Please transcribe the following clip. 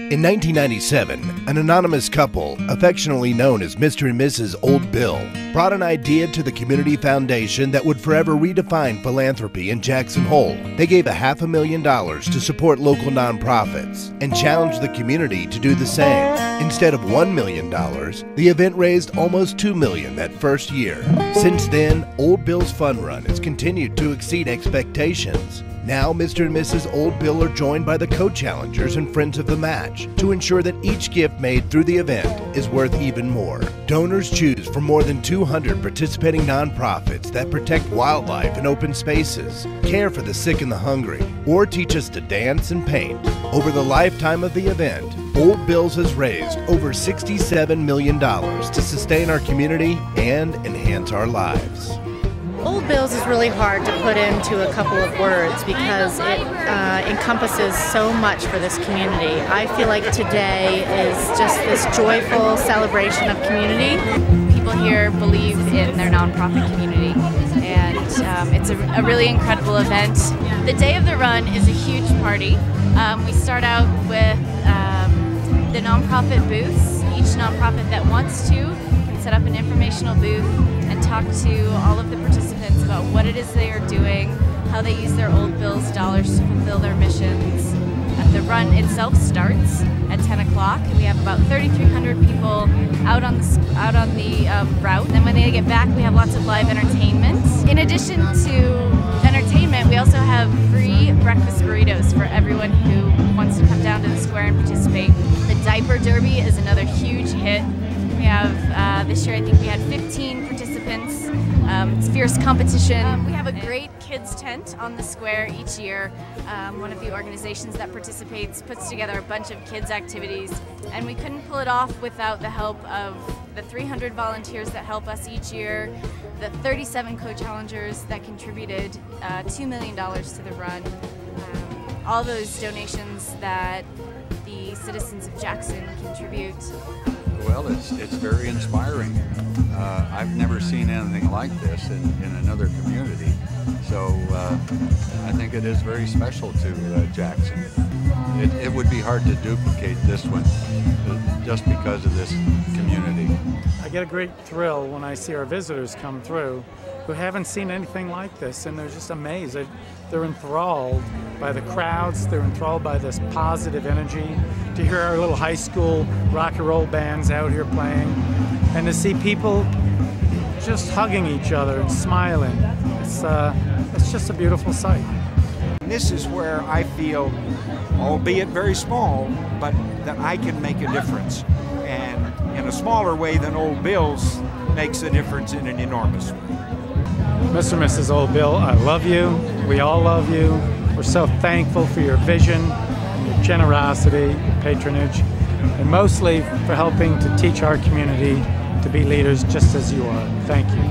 In 1997, an anonymous couple, affectionately known as Mr. and Mrs. Old Bill, brought an idea to the community foundation that would forever redefine philanthropy in Jackson Hole. They gave $500,000 to support local nonprofits and challenged the community to do the same. Instead of $1 million, the event raised almost $2 million that first year. Since then, Old Bill's fun run has continued to exceed expectations. Now, Mr. and Mrs. Old Bill are joined by the co-challengers and friends of the match to ensure that each gift made through the event is worth even more. Donors choose from more than 200 participating nonprofits that protect wildlife and open spaces, care for the sick and the hungry, or teach us to dance and paint. Over the lifetime of the event, Old Bill's has raised over $67 million to sustain our community and enhance our lives. Old Bill's is really hard to put into a couple of words because it encompasses so much for this community. I feel like today is just this joyful celebration of community. People here believe in their nonprofit community, and it's a really incredible event. The day of the run is a huge party. We start out with the nonprofit booths. Each nonprofit that wants to can set up an informational booth and talk to all of the participants about what it is they are doing, how they use their Old Bill's dollars to fulfill their missions. The run itself starts at 10 o'clock, and we have about 3,300 people out on the route. And when they get back, we have lots of live entertainment. In addition to entertainment, we also have free breakfast burritos for everyone who wants to come down to the square and participate. The diaper derby is another huge hit. We have, this year I think we had 15 participants. It's fierce competition. We have a great kids tent on the square each year. One of the organizations that participates puts together a bunch of kids activities, and we couldn't pull it off without the help of the 300 volunteers that help us each year, the 37 co-challengers that contributed $2 million to the run, all those donations that the citizens of Jackson contribute. Well, it's very inspiring. I've never seen anything like this in another community, so I think it is very special to Jackson. It would be hard to duplicate this one just because of this community. I get a great thrill when I see our visitors come through who haven't seen anything like this, and they're just amazed. They're enthralled by the crowds, they're enthralled by this positive energy, to hear our little high school rock and roll bands out here playing, and to see people just hugging each other and smiling. It's just a beautiful sight. This is where I feel, albeit very small, but that I can make a difference. And in a smaller way than Old Bill's makes a difference in an enormous way. Mr. and Mrs. Old Bill, I love you. We all love you. We're so thankful for your vision, your generosity, your patronage, and mostly for helping to teach our community to be leaders just as you are. Thank you.